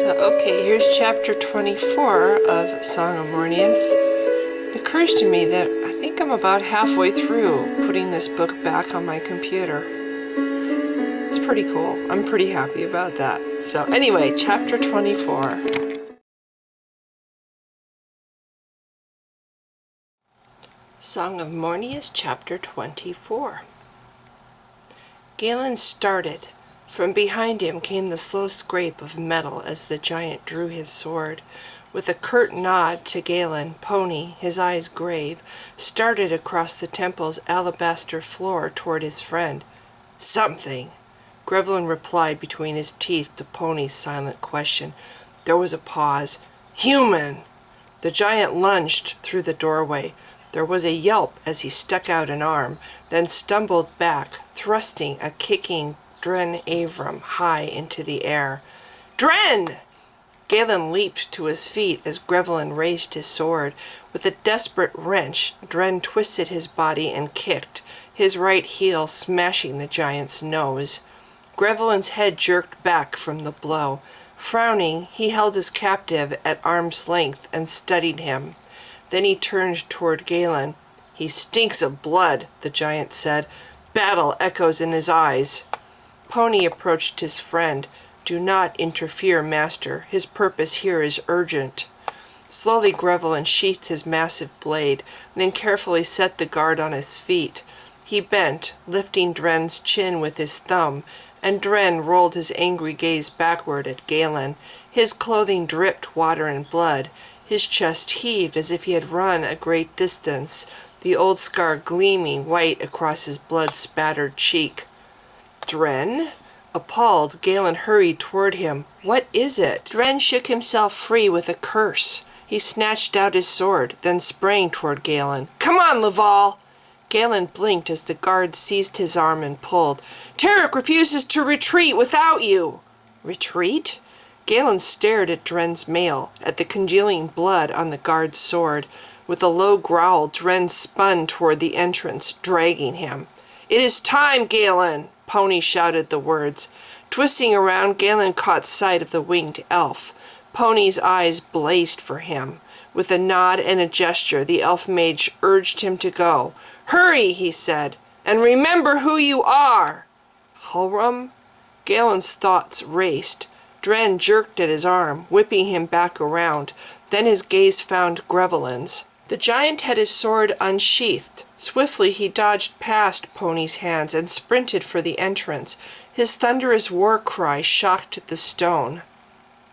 Okay, here's chapter 24 of Song of Mornius. It occurs to me that I think I'm about halfway through putting this book back on my computer. It's pretty cool. I'm pretty happy about that. So anyway, chapter 24. Song of Mornius, chapter 24. Galen started. From behind him came the slow scrape of metal as the giant drew his sword. With a curt nod to Galen, Pony, his eyes grave, started across the temple's alabaster floor toward his friend. "Something," Grevlin replied between his teeth to Pony's silent question. There was a pause. "Human!" The giant lunged through the doorway. There was a yelp as he stuck out an arm, then stumbled back, thrusting a kicking Dren Avram high into the air. "Dren!" Galen leaped to his feet as Grevlin raised his sword. With a desperate wrench, Dren twisted his body and kicked, his right heel smashing the giant's nose. Grevlin's head jerked back from the blow. Frowning, he held his captive at arm's length and studied him. Then he turned toward Galen. "He stinks of blood," the giant said. Battle echoes in his eyes. Pony approached his friend. "Do not interfere, master. His purpose here is urgent." Slowly Grevlin sheathed his massive blade, then carefully set the guard on his feet. He bent, lifting Dren's chin with his thumb, and Dren rolled his angry gaze backward at Galen. His clothing dripped water and blood. His chest heaved as if he had run a great distance, the old scar gleaming white across his blood-spattered cheek. "Dren?" Appalled, Galen hurried toward him. "What is it?" Dren shook himself free with a curse. He snatched out his sword, then sprang toward Galen. "Come on, Laval!" Galen blinked as the guard seized his arm and pulled. "Tarek refuses to retreat without you!" "Retreat?" Galen stared at Dren's mail, at the congealing blood on the guard's sword. With a low growl, Dren spun toward the entrance, dragging him. "It is time, Galen!" Pony shouted the words. Twisting around, Galen caught sight of the winged elf. Pony's eyes blazed for him. With a nod and a gesture, the elf mage urged him to go. "Hurry," he said, "and remember who you are!" Hulrum? Galen's thoughts raced. Dren jerked at his arm, whipping him back around. Then his gaze found Grevlin's. The giant had his sword unsheathed. Swiftly he dodged past Pony's hands and sprinted for the entrance. His thunderous war cry shocked the stone.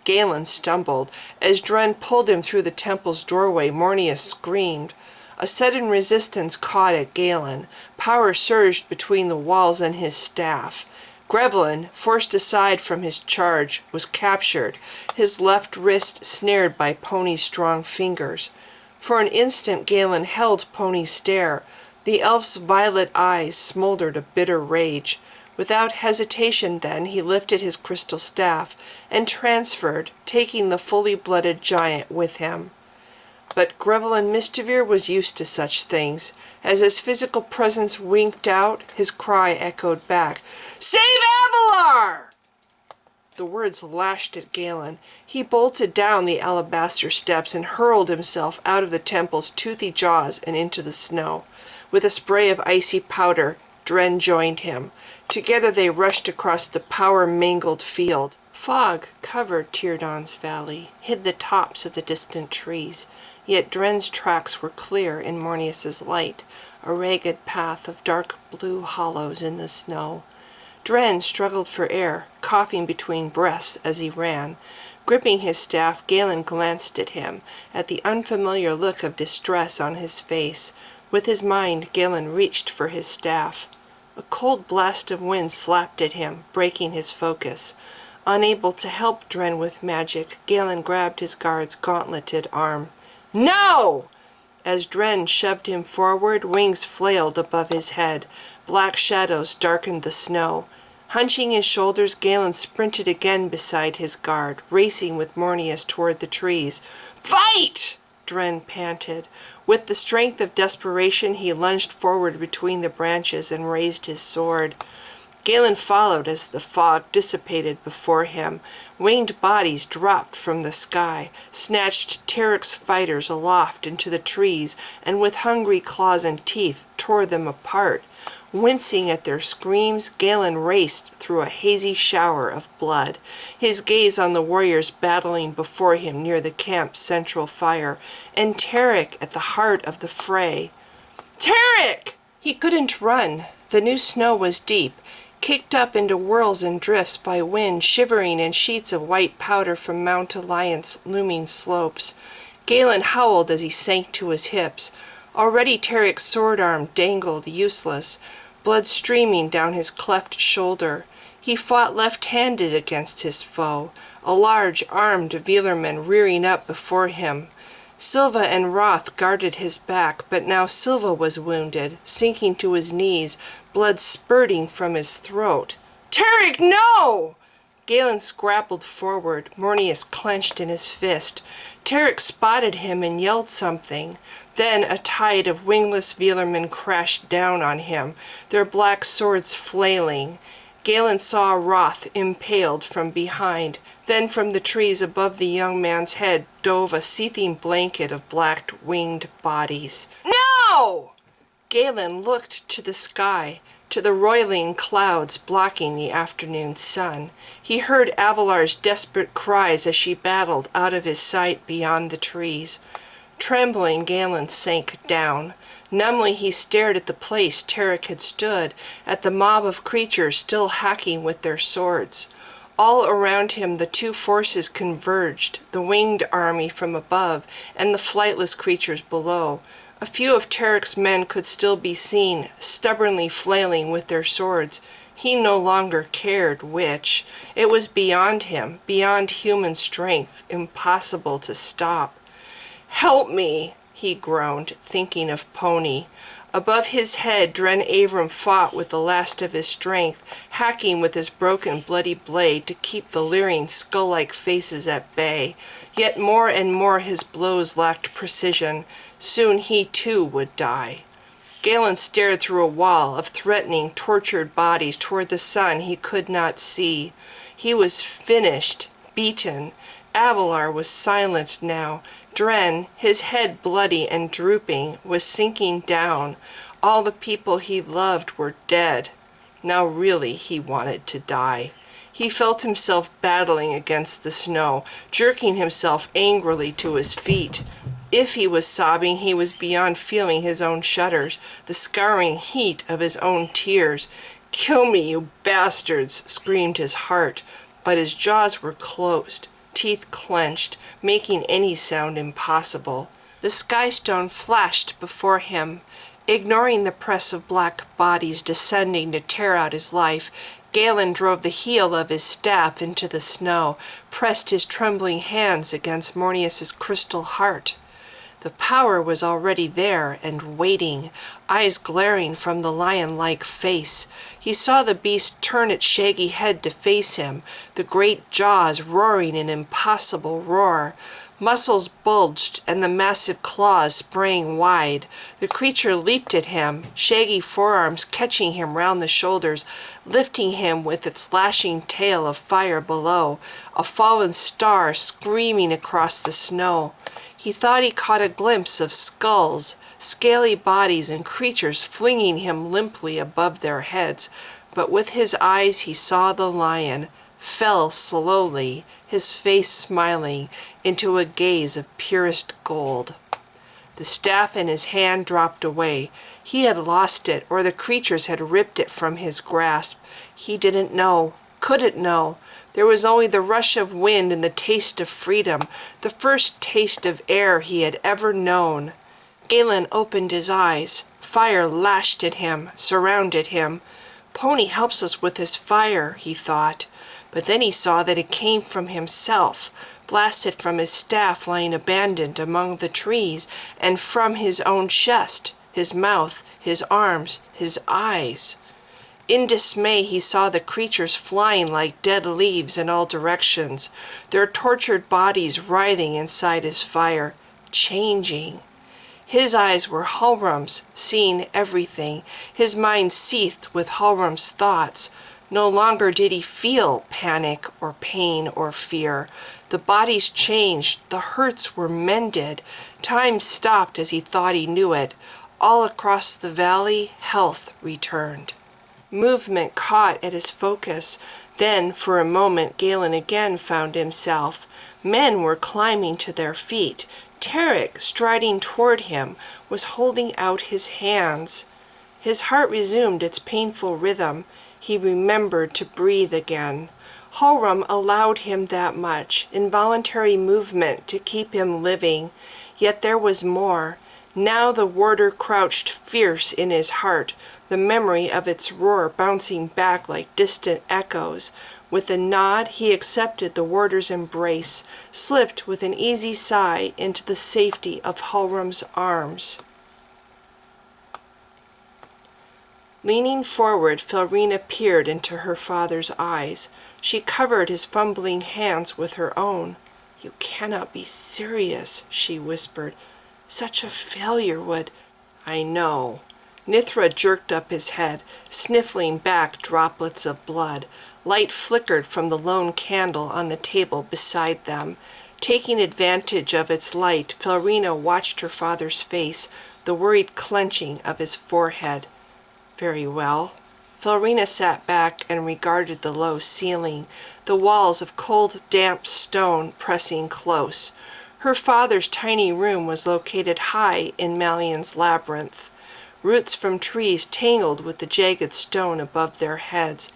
Galen stumbled. As Dren pulled him through the temple's doorway, Mornius screamed. A sudden resistance caught at Galen. Power surged between the walls and his staff. Grevlin, forced aside from his charge, was captured, his left wrist snared by Pony's strong fingers. For an instant Galen held Pony's stare. The elf's violet eyes smoldered a bitter rage. Without hesitation then he lifted his crystal staff and transferred, taking the fully blooded giant with him. But Grevlin Mistivir was used to such things. As his physical presence winked out, his cry echoed back, "Save Avalar!" The words lashed at Galen. He bolted down the alabaster steps and hurled himself out of the temple's toothy jaws and into the snow. With a spray of icy powder, Dren joined him. Together they rushed across the power-mangled field. Fog covered Tyrdawn's valley, hid the tops of the distant trees. Yet Dren's tracks were clear in Mornius's light, a ragged path of dark blue hollows in the snow. Dren struggled for air, coughing between breaths as he ran. Gripping his staff, Galen glanced at him, at the unfamiliar look of distress on his face. With his mind, Galen reached for his staff. A cold blast of wind slapped at him, breaking his focus. Unable to help Dren with magic, Galen grabbed his guard's gauntleted arm. "No!" As Dren shoved him forward, wings flailed above his head. Black shadows darkened the snow. Hunching his shoulders, Galen sprinted again beside his guard, racing with Mornius toward the trees. "Fight!" Dren panted. With the strength of desperation, he lunged forward between the branches and raised his sword. Galen followed as the fog dissipated before him. Winged bodies dropped from the sky, snatched Tarek's fighters aloft into the trees, and with hungry claws and teeth tore them apart. Wincing at their screams, Galen raced through a hazy shower of blood, his gaze on the warriors battling before him near the camp's central fire, and Tarek at the heart of the fray. Tarek! He couldn't run. The new snow was deep, kicked up into whirls and drifts by wind, shivering in sheets of white powder from Mount Alliance looming slopes. Galen howled as he sank to his hips. Already Tarek's sword arm dangled useless, blood streaming down his cleft shoulder. He fought left-handed against his foe, a large, armed Veelerman rearing up before him. Silva and Roth guarded his back, but now Silva was wounded, sinking to his knees, blood spurting from his throat. Tarek, no! Galen scrabbled forward, Mornius clenched in his fist. Tarek spotted him and yelled something. Then a tide of wingless Veelermen crashed down on him, their black swords flailing. Galen saw Roth impaled from behind. Then from the trees above the young man's head dove a seething blanket of black winged bodies. No! Galen looked to the sky, to the roiling clouds blocking the afternoon sun. He heard Avalar's desperate cries as she battled out of his sight beyond the trees. Trembling, Galen sank down. Numbly he stared at the place Tarek had stood, at the mob of creatures still hacking with their swords. All around him the two forces converged, the winged army from above and the flightless creatures below. A few of Tarek's men could still be seen, stubbornly flailing with their swords. He no longer cared which. It was beyond him, beyond human strength, impossible to stop. "Help me," he groaned, thinking of Pony. Above his head, Dren Avram fought with the last of his strength, hacking with his broken, bloody blade to keep the leering, skull-like faces at bay. Yet more and more his blows lacked precision. Soon he too would die. Galen stared through a wall of threatening, tortured bodies toward the sun he could not see. He was finished, beaten. Avalar was silent now. Dren, his head bloody and drooping, was sinking down. All the people he loved were dead. Now really he wanted to die. He felt himself battling against the snow, jerking himself angrily to his feet. If he was sobbing, he was beyond feeling his own shudders, the scouring heat of his own tears. "Kill me, you bastards!" screamed his heart, but his jaws were closed, teeth clenched, making any sound impossible. The sky-stone flashed before him. Ignoring the press of black bodies descending to tear out his life, Galen drove the heel of his staff into the snow, pressed his trembling hands against Mornius's crystal heart. The power was already there and waiting, eyes glaring from the lion-like face. He saw the beast turn its shaggy head to face him, the great jaws roaring an impossible roar. Muscles bulged and the massive claws sprang wide. The creature leaped at him, shaggy forearms catching him round the shoulders, lifting him with its lashing tail of fire below, a fallen star screaming across the snow. He thought he caught a glimpse of skulls, scaly bodies and creatures flinging him limply above their heads, but with his eyes he saw the lion, fell slowly, his face smiling, into a gaze of purest gold. The staff in his hand dropped away. He had lost it, or the creatures had ripped it from his grasp. He didn't know, couldn't know. There was only the rush of wind and the taste of freedom, the first taste of air he had ever known. Galen opened his eyes. Fire lashed at him, surrounded him. Pony helps us with his fire, he thought. But then he saw that it came from himself, blasted from his staff lying abandoned among the trees, and from his own chest, his mouth, his arms, his eyes. In dismay he saw the creatures flying like dead leaves in all directions, their tortured bodies writhing inside his fire, changing. His eyes were Halram's, seeing everything. His mind seethed with Halram's thoughts. No longer did he feel panic or pain or fear. The bodies changed, the hurts were mended. Time stopped as he thought he knew it. All across the valley, health returned. Movement caught at his focus. Then, for a moment, Galen again found himself. Men were climbing to their feet. Tarek, striding toward him, was holding out his hands. His heart resumed its painful rhythm. He remembered to breathe again. Horam allowed him that much, involuntary movement to keep him living. Yet there was more. Now the warder crouched fierce in his heart, the memory of its roar bouncing back like distant echoes. With a nod, he accepted the warder's embrace, slipped with an easy sigh into the safety of Horam's arms. Leaning forward, Felrina peered into her father's eyes. She covered his fumbling hands with her own. "You cannot be serious," she whispered. "Such a failure would—" "I know." Nithra jerked up his head, sniffling back droplets of blood. Light flickered from the lone candle on the table beside them. Taking advantage of its light, Felrina watched her father's face, the worried clenching of his forehead. "Very well." Felrina sat back and regarded the low ceiling, the walls of cold, damp stone pressing close. Her father's tiny room was located high in Malian's labyrinth. Roots from trees tangled with the jagged stone above their heads.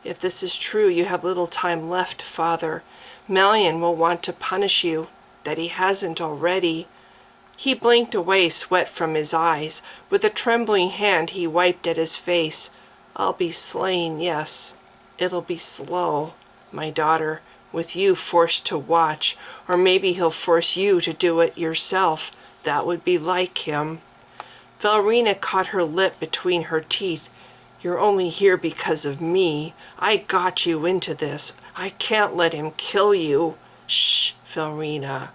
"If this is true, you have little time left, Father. Malian will want to punish you, that he hasn't already." He blinked away sweat from his eyes. With a trembling hand he wiped at his face. "I'll be slain, yes. It'll be slow, my daughter, with you forced to watch. Or maybe he'll force you to do it yourself. That would be like him." Felrina caught her lip between her teeth. "You're only here because of me. I got you into this. I can't let him kill you." "Shh, Felrina."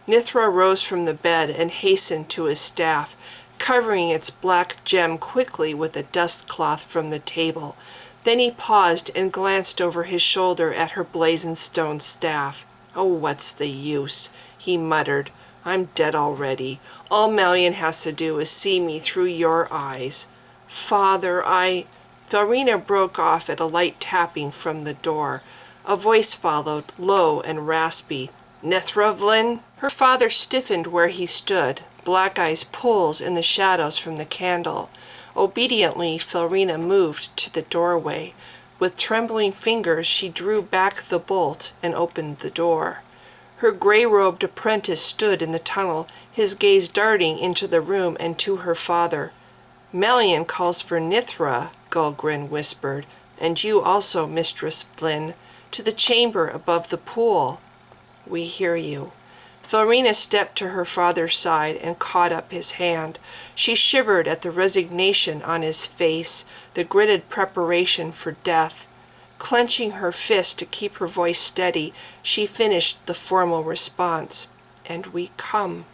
Nithra rose from the bed and hastened to his staff, covering its black gem quickly with a dust cloth from the table. Then he paused and glanced over his shoulder at her blazoned stone staff. "Oh, what's the use?" he muttered. "I'm dead already. All Malian has to do is see me through your eyes." "Father, Felrina broke off at a light tapping from the door. A voice followed, low and raspy. "Nithravlin?" Her father stiffened where he stood, black eyes pools in the shadows from the candle. Obediently, Felrina moved to the doorway. With trembling fingers, she drew back the bolt and opened the door. Her gray-robed apprentice stood in the tunnel, his gaze darting into the room and to her father. "Malian calls for Nithra," Gulgrin whispered, "and you also, Mistress Flynn, to the chamber above the pool." "We hear you." Felrina stepped to her father's side and caught up his hand. She shivered at the resignation on his face, the gritted preparation for death. Clenching her fist to keep her voice steady, she finished the formal response. "And we come."